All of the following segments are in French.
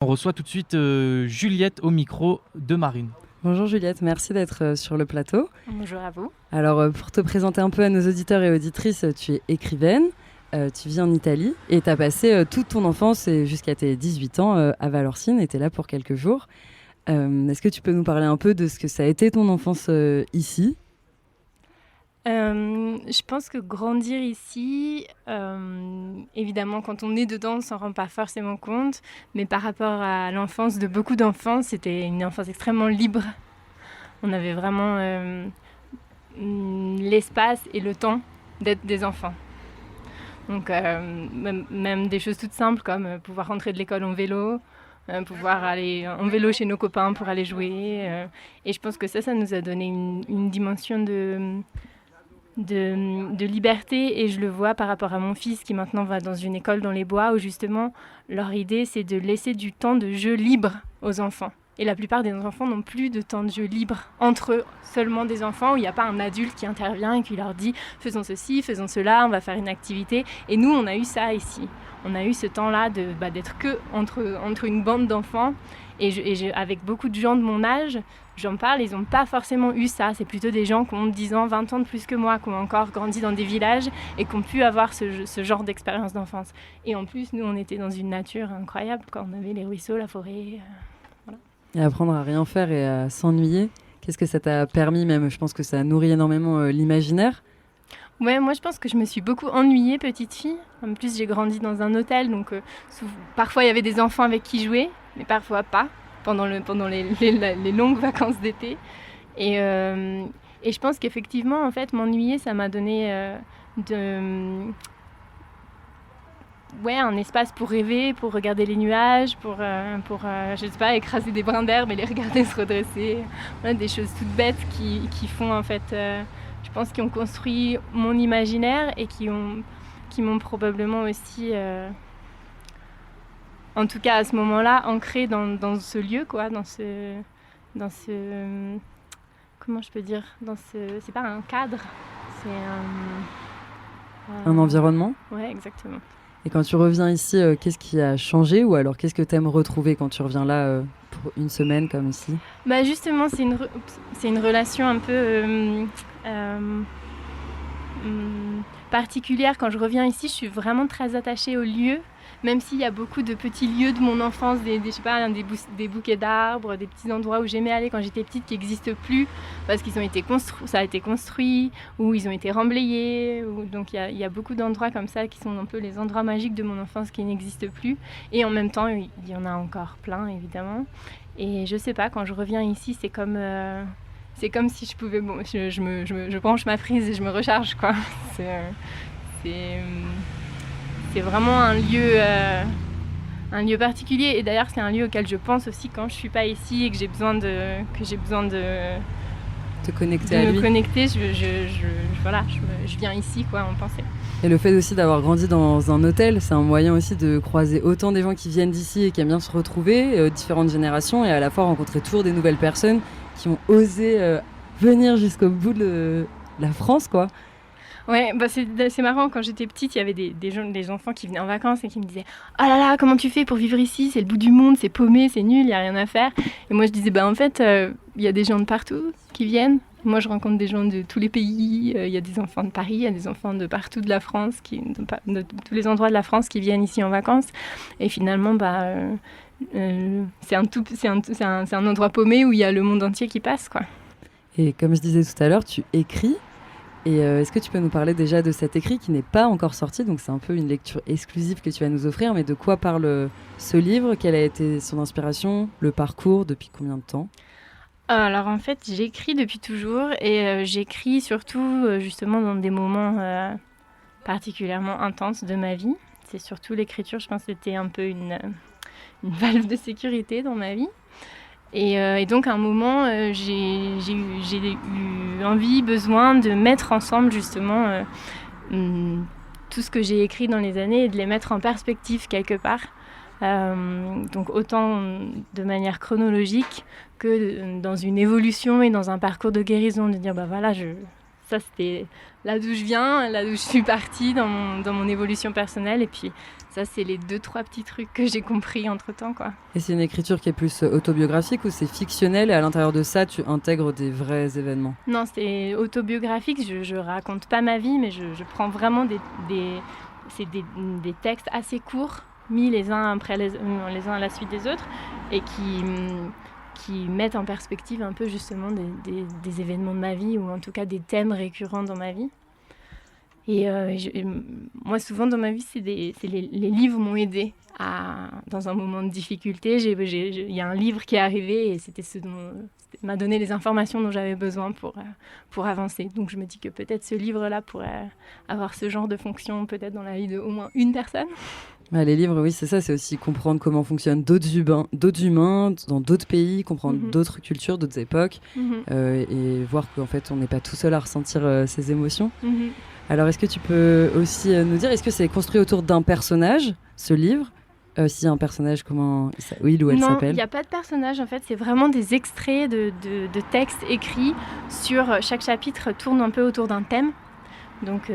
On reçoit tout de suite Juliette au micro de Marine. Bonjour Juliette, merci d'être sur le plateau. Bonjour à vous. Alors pour te présenter un peu à nos auditeurs et auditrices, tu es écrivaine, tu vis en Italie et tu as passé toute ton enfance et jusqu'à tes 18 ans à Valorcine et tu es là pour quelques jours. Est-ce que tu peux nous parler un peu de ce que ça a été ton enfance ici ? Je pense que grandir ici, évidemment, quand on est dedans, on ne s'en rend pas forcément compte. Mais par rapport à l'enfance de beaucoup d'enfants, c'était une enfance extrêmement libre. On avait vraiment l'espace et le temps d'être des enfants. Donc, même des choses toutes simples comme pouvoir rentrer de l'école en vélo, pouvoir aller en vélo chez nos copains pour aller jouer. Et je pense que ça nous a donné une dimension de liberté, et je le vois par rapport à mon fils qui maintenant va dans une école dans les bois où justement leur idée c'est de laisser du temps de jeu libre aux enfants. Et la plupart des enfants n'ont plus de temps de jeu libre entre eux, seulement des enfants où il n'y a pas un adulte qui intervient et qui leur dit faisons ceci, faisons cela, on va faire une activité. Et nous on a eu ça ici, on a eu ce temps-là d'être que entre une bande d'enfants. Et avec beaucoup de gens de mon âge, j'en parle, ils n'ont pas forcément eu ça. C'est plutôt des gens qui ont 10 ans, 20 ans de plus que moi, qui ont encore grandi dans des villages et qui ont pu avoir ce genre d'expérience d'enfance. Et en plus, nous, on était dans une nature incroyable, quand on avait les ruisseaux, la forêt. Voilà. Et apprendre à rien faire et à s'ennuyer, qu'est-ce que ça t'a permis même ? Je pense que ça nourrit énormément l'imaginaire. Ouais, moi je pense que je me suis beaucoup ennuyée petite fille. En plus, j'ai grandi dans un hôtel, donc parfois il y avait des enfants avec qui jouer, mais parfois pas, pendant les longues vacances d'été. Et je pense qu'effectivement, en fait, m'ennuyer, ça m'a donné un espace pour rêver, pour regarder les nuages, pour je sais pas, écraser des brins d'herbe et les regarder se redresser. Voilà, des choses toutes bêtes qui font en fait... je pense qu'ils ont construit mon imaginaire et qui m'ont probablement aussi, en tout cas à ce moment-là, ancré dans ce lieu, quoi, dans ce, comment je peux dire, c'est pas un cadre, c'est un environnement. Ouais, exactement. Et quand tu reviens ici, qu'est-ce qui a changé, ou alors qu'est-ce que tu aimes retrouver quand tu reviens là pour une semaine comme ici ? Bah justement, c'est une relation un peu particulière. Quand je reviens ici, je suis vraiment très attachée au lieu, même s'il y a beaucoup de petits lieux de mon enfance, des bouquets d'arbres, des petits endroits où j'aimais aller quand j'étais petite qui n'existent plus parce qu'ils ont été ça a été construit, ou ils ont été remblayés. Donc il y a beaucoup d'endroits comme ça qui sont un peu les endroits magiques de mon enfance qui n'existent plus. Et en même temps, il y en a encore plein, évidemment. Et je sais pas, quand je reviens ici, c'est comme si je pouvais... Bon, je branche ma prise et je me recharge, quoi. C'est vraiment un lieu particulier. Et d'ailleurs, c'est un lieu auquel je pense aussi quand je suis pas ici et que j'ai besoin de te connecter à lui. Me connecter. Je viens ici, quoi, en pensée. Et le fait aussi d'avoir grandi dans un hôtel, c'est un moyen aussi de croiser autant des gens qui viennent d'ici et qui aiment bien se retrouver, différentes générations, et à la fois rencontrer toujours des nouvelles personnes qui ont osé venir jusqu'au bout de la France, quoi. Ouais, bah c'est marrant, quand j'étais petite, il y avait des enfants qui venaient en vacances et qui me disaient « Oh là là, comment tu fais pour vivre ici ? C'est le bout du monde, c'est paumé, c'est nul, il n'y a rien à faire. » Et moi je disais « Bah en fait, il y a des gens de partout qui viennent. Moi je rencontre des gens de tous les pays, il y a des enfants de Paris, il y a des enfants de partout de la France, de tous les endroits de la France qui viennent ici en vacances. Et finalement, c'est un endroit paumé où il y a le monde entier qui passe, quoi. » Et comme je disais tout à l'heure, tu écris. Et est-ce que tu peux nous parler déjà de cet écrit qui n'est pas encore sorti ? Donc c'est un peu une lecture exclusive que tu vas nous offrir, mais de quoi parle ce livre ? Quelle a été son inspiration ? Le parcours ? Depuis combien de temps ? Alors en fait, j'écris depuis toujours, et j'écris surtout justement dans des moments particulièrement intenses de ma vie. C'est surtout l'écriture, je pense que c'était un peu une valve de sécurité dans ma vie. Et donc à un moment, j'ai eu envie, besoin de mettre ensemble justement tout ce que j'ai écrit dans les années et de les mettre en perspective quelque part. Donc autant de manière chronologique que dans une évolution et dans un parcours de guérison, de dire bah voilà, ça c'était là d'où je viens, là d'où je suis partie dans mon évolution personnelle. Et puis ça, c'est les 2-3 petits trucs que j'ai compris entre-temps, quoi. Et c'est une écriture qui est plus autobiographique ou c'est fictionnel et à l'intérieur de ça, tu intègres des vrais événements? Non, c'est autobiographique. Je raconte pas ma vie, mais je prends vraiment des textes assez courts, mis les uns après les uns à la suite des autres, et qui mettent en perspective un peu justement des événements de ma vie, ou en tout cas des thèmes récurrents dans ma vie. Et moi, souvent dans ma vie, les livres m'ont aidée dans un moment de difficulté. Il y a un livre qui est arrivé et c'était m'a donné les informations dont j'avais besoin pour avancer. Donc je me dis que peut-être ce livre-là pourrait avoir ce genre de fonction peut-être dans la vie de au moins une personne. Les livres, oui, c'est ça, c'est aussi comprendre comment fonctionnent d'autres humains dans d'autres pays, comprendre d'autres cultures, d'autres époques, et voir qu'en fait, on n'est pas tout seul à ressentir ces émotions. Alors, est-ce que tu peux aussi nous dire, est-ce que c'est construit autour d'un personnage, ce livre? S'il y a un personnage, comment il ou elle s'appelle? Non, il n'y a pas de personnage, en fait, c'est vraiment des extraits de textes écrits sur chaque chapitre, tourne un peu autour d'un thème. Donc,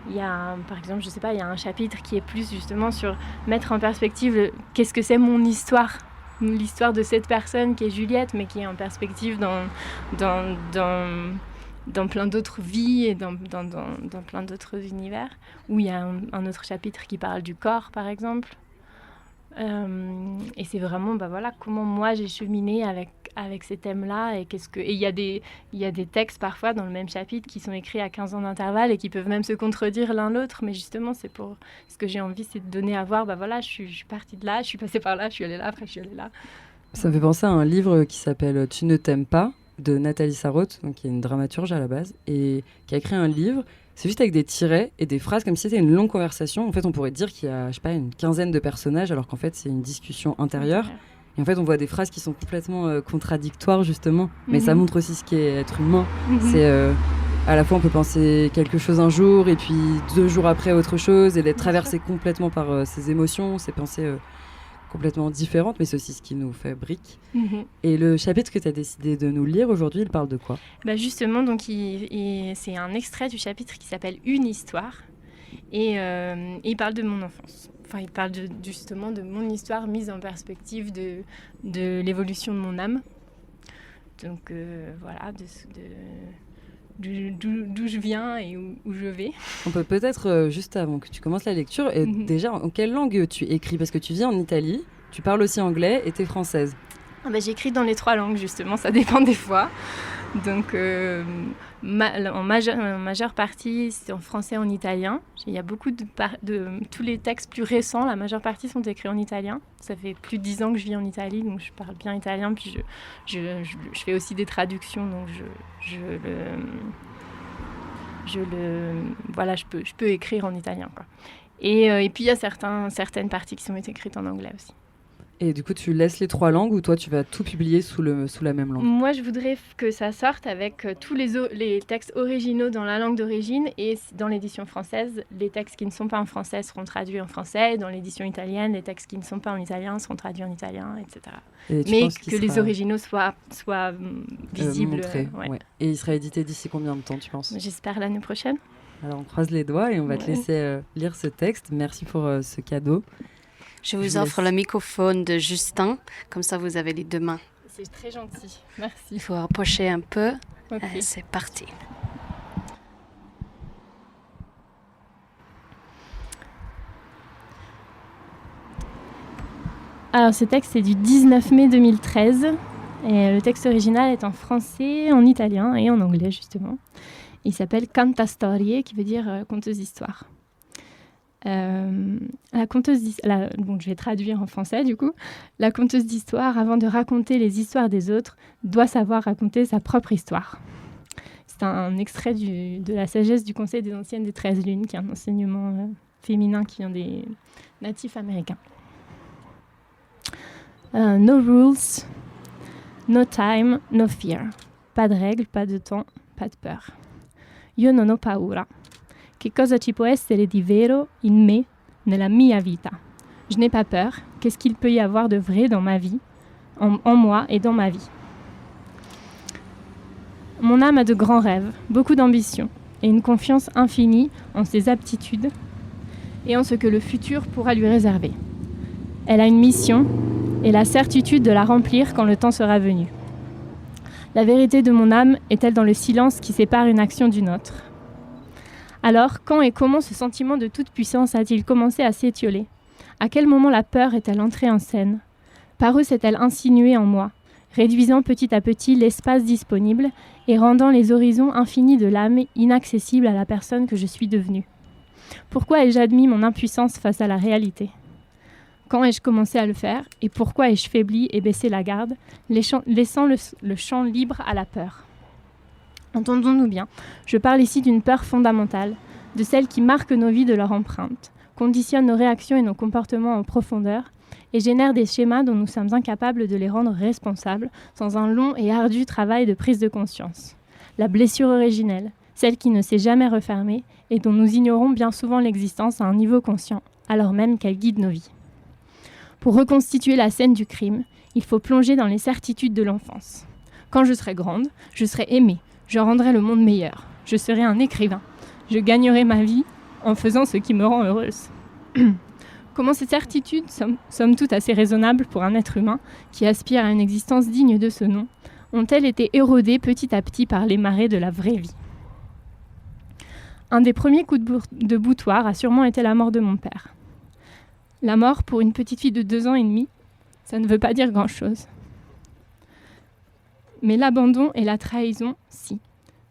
il y a, par exemple, je sais pas, il y a un chapitre qui est plus justement sur mettre en perspective qu'est-ce que c'est mon histoire, l'histoire de cette personne qui est Juliette, mais qui est en perspective dans plein d'autres vies et dans plein d'autres univers. Où il y a un autre chapitre qui parle du corps, par exemple. Et c'est vraiment comment moi j'ai cheminé avec ces thèmes-là. Et il y a des textes parfois dans le même chapitre qui sont écrits à 15 ans d'intervalle et qui peuvent même se contredire l'un l'autre. Mais justement, c'est pour ce que j'ai envie, c'est de donner à voir, je suis partie de là, je suis passée par là, je suis allée là, après je suis allée là. Ça me fait penser à un livre qui s'appelle « Tu ne t'aimes pas » de Nathalie Sarraute, donc qui est une dramaturge à la base, et qui a écrit un livre. C'est juste avec des tirets et des phrases comme si c'était une longue conversation. En fait, on pourrait dire qu'il y a, une quinzaine de personnages, alors qu'en fait, c'est une discussion intérieure. Et en fait, on voit des phrases qui sont complètement contradictoires, justement. Mais ça montre aussi ce qu'est être humain. C'est à la fois, on peut penser quelque chose un jour, et puis 2 jours après, autre chose, et d'être traversé complètement par ses émotions, ses pensées complètement différentes, mais c'est aussi ce qui nous fabrique. Et le chapitre que tu as décidé de nous lire aujourd'hui, il parle de quoi? Justement, donc c'est un extrait du chapitre qui s'appelle « Une histoire ». Et il parle de mon enfance. Enfin, il parle justement de mon histoire mise en perspective de l'évolution de mon âme. Donc voilà, d'où je viens et où je vais. On peut peut-être, juste avant que tu commences la lecture, déjà, en quelle langue tu écris? Parce que tu vis en Italie, tu parles aussi anglais et tu es française. J'écris dans les 3 langues, justement, ça dépend des fois. Donc, en majeure partie, c'est en français et en italien. Il y a beaucoup de tous les textes plus récents, la majeure partie sont écrits en italien. Ça fait plus de 10 ans que je vis en Italie, donc je parle bien italien. Puis je fais aussi des traductions, donc je peux écrire en italien, quoi. Et puis il y a certaines parties qui sont écrites en anglais aussi. Et du coup, tu laisses les 3 langues ou toi, tu vas tout publier sous la même langue? Moi, je voudrais que ça sorte avec tous les textes originaux dans la langue d'origine, et dans l'édition française, les textes qui ne sont pas en français seront traduits en français. Dans l'édition italienne, les textes qui ne sont pas en italien seront traduits en italien, etc. Mais que les originaux soient visibles. Montrés, ouais. Et il sera édité d'ici combien de temps, tu penses? J'espère l'année prochaine. Alors, on croise les doigts et on va te laisser lire ce texte. Merci pour ce cadeau. Je vous offre le microphone de Justin, comme ça vous avez les 2 mains. C'est très gentil, merci. Il faut rapprocher un peu. Okay. C'est parti. Alors ce texte c'est du 19 mai 2013 et le texte original est en français, en italien et en anglais justement. Il s'appelle Canta Storie, qui veut dire conteuse d'histoire. La conteuse donc je vais traduire en français du coup. La conteuse d'histoire, avant de raconter les histoires des autres, doit savoir raconter sa propre histoire. C'est un extrait de la sagesse du Conseil des anciennes des 13 lunes, qui est un enseignement féminin qui vient des natifs américains. No rules, no time, no fear. Pas de règles, pas de temps, pas de peur. Io non ho paura. Che cosa ci può essere di vero in me, nella mia vita? Je n'ai pas peur. Qu'est-ce qu'il peut y avoir de vrai dans ma vie, en moi et dans ma vie? Mon âme a de grands rêves, beaucoup d'ambition et une confiance infinie en ses aptitudes et en ce que le futur pourra lui réserver. Elle a une mission et la certitude de la remplir quand le temps sera venu. La vérité de mon âme est-elle dans le silence qui sépare une action d'une autre ? Alors, quand et comment ce sentiment de toute puissance a-t-il commencé à s'étioler ? À quel moment la peur est-elle entrée en scène ? Par où s'est-elle insinuée en moi, réduisant petit à petit l'espace disponible et rendant les horizons infinis de l'âme inaccessibles à la personne que je suis devenue ? Pourquoi ai-je admis mon impuissance face à la réalité ? Quand ai-je commencé à le faire et pourquoi ai-je faibli et baissé la garde, laissant le champ libre à la peur ? Entendons-nous bien, je parle ici d'une peur fondamentale, de celle qui marque nos vies de leur empreinte, conditionne nos réactions et nos comportements en profondeur et génère des schémas dont nous sommes incapables de les rendre responsables sans un long et ardu travail de prise de conscience. La blessure originelle, celle qui ne s'est jamais refermée et dont nous ignorons bien souvent l'existence à un niveau conscient, alors même qu'elle guide nos vies. Pour reconstituer la scène du crime, il faut plonger dans les certitudes de l'enfance. Quand je serai grande, je serai aimée, je rendrai le monde meilleur, je serai un écrivain, je gagnerai ma vie en faisant ce qui me rend heureuse. Comment ces certitudes, somme toute assez raisonnables pour un être humain qui aspire à une existence digne de ce nom, ont-elles été érodées petit à petit par les marées de la vraie vie ? Un des premiers coups de boutoir a sûrement été la mort de mon père. La mort pour une petite fille de 2 ans et demi, ça ne veut pas dire grand-chose. Mais l'abandon et la trahison, si.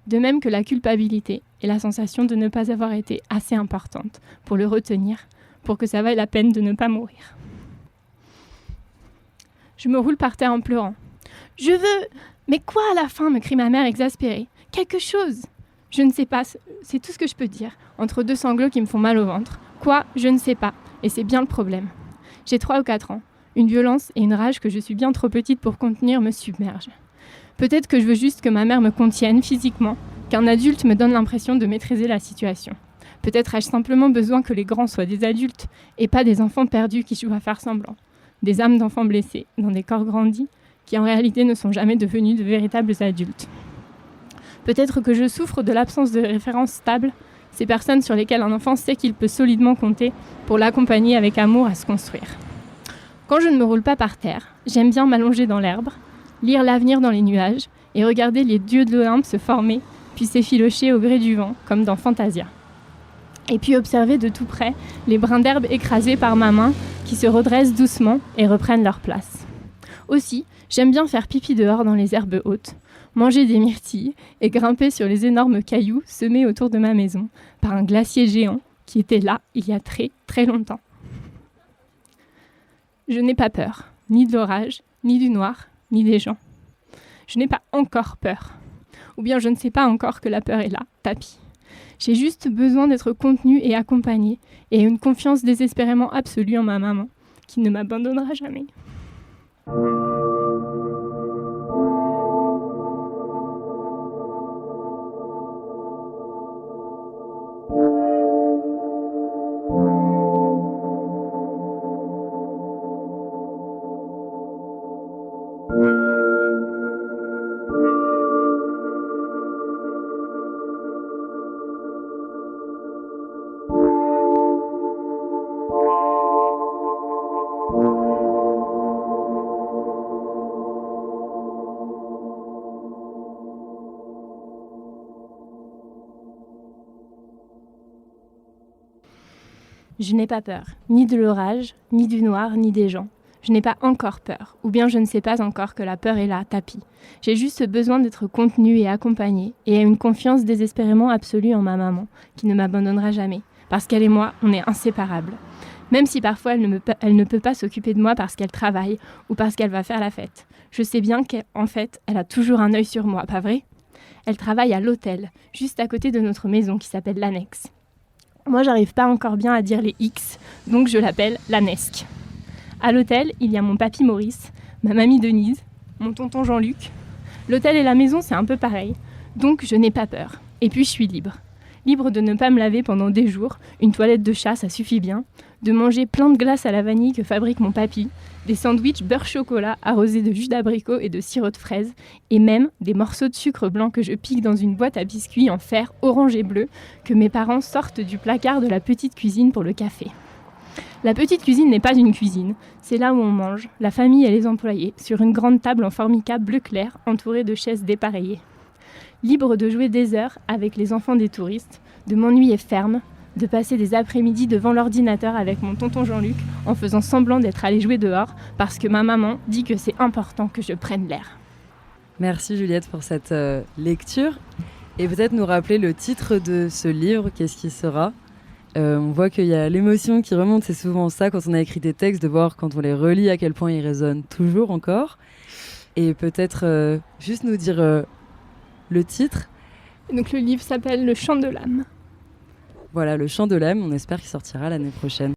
De même que la culpabilité et la sensation de ne pas avoir été assez importante pour le retenir, pour que ça vaille la peine de ne pas mourir. Je me roule par terre en pleurant. « Je veux... Mais quoi à la fin ?» me crie ma mère exaspérée. « Quelque chose !» Je ne sais pas, c'est tout ce que je peux dire, entre 2 sanglots qui me font mal au ventre. Quoi ? Je ne sais pas, et c'est bien le problème. J'ai 3 ou 4 ans. Une violence et une rage que je suis bien trop petite pour contenir me submergent. Peut-être que je veux juste que ma mère me contienne physiquement, qu'un adulte me donne l'impression de maîtriser la situation. Peut-être ai-je simplement besoin que les grands soient des adultes et pas des enfants perdus qui jouent à faire semblant. Des âmes d'enfants blessés dans des corps grandis qui en réalité ne sont jamais devenus de véritables adultes. Peut-être que je souffre de l'absence de références stables, ces personnes sur lesquelles un enfant sait qu'il peut solidement compter pour l'accompagner avec amour à se construire. Quand je ne me roule pas par terre, j'aime bien m'allonger dans l'herbe, lire l'avenir dans les nuages et regarder les dieux de l'Olympe se former puis s'effilocher au gré du vent, comme dans Fantasia. Et puis observer de tout près les brins d'herbe écrasés par ma main qui se redressent doucement et reprennent leur place. Aussi, j'aime bien faire pipi dehors dans les herbes hautes, manger des myrtilles et grimper sur les énormes cailloux semés autour de ma maison par un glacier géant qui était là il y a très très longtemps. Je n'ai pas peur, ni de l'orage, ni du noir, ni des gens. Je n'ai pas encore peur. Ou bien je ne sais pas encore que la peur est là, tapis. J'ai juste besoin d'être contenue et accompagnée et une confiance désespérément absolue en ma maman, qui ne m'abandonnera jamais. Je n'ai pas peur, ni de l'orage, ni du noir, ni des gens. Je n'ai pas encore peur, ou bien je ne sais pas encore que la peur est là, tapis. J'ai juste besoin d'être contenue et accompagnée, et une confiance désespérément absolue en ma maman, qui ne m'abandonnera jamais, parce qu'elle et moi, on est inséparables. Même si parfois elle ne peut pas s'occuper de moi parce qu'elle travaille, ou parce qu'elle va faire la fête. Je sais bien qu'en fait, elle a toujours un œil sur moi, pas vrai ? Elle travaille à l'hôtel, juste à côté de notre maison, qui s'appelle l'Annexe. Moi, j'arrive pas encore bien à dire les X, donc je l'appelle l'Annesque. À l'hôtel, il y a mon papy Maurice, ma mamie Denise, mon tonton Jean-Luc. L'hôtel et la maison, c'est un peu pareil, donc je n'ai pas peur. Et puis, je suis libre. Libre de ne pas me laver pendant des jours, une toilette de chat, ça suffit bien, de manger plein de glace à la vanille que fabrique mon papy, des sandwichs beurre-chocolat arrosés de jus d'abricot et de sirop de fraise, et même des morceaux de sucre blanc que je pique dans une boîte à biscuits en fer orange et bleu que mes parents sortent du placard de la petite cuisine pour le café. La petite cuisine n'est pas une cuisine, c'est là où on mange, la famille et les employés, sur une grande table en formica bleu clair entourée de chaises dépareillées. Libre de jouer des heures avec les enfants des touristes, de m'ennuyer ferme, de passer des après-midi devant l'ordinateur avec mon tonton Jean-Luc en faisant semblant d'être allé jouer dehors parce que ma maman dit que c'est important que je prenne l'air. Merci Juliette pour cette lecture. Et peut-être nous rappeler le titre de ce livre, qu'est-ce qui sera ? On voit qu'il y a l'émotion qui remonte, c'est souvent ça quand on a écrit des textes, de voir quand on les relit à quel point ils résonnent toujours encore. Et peut-être juste nous dire le titre. Donc le livre s'appelle Le chant de l'âme. Voilà, Le chant de l'âme, on espère qu'il sortira l'année prochaine.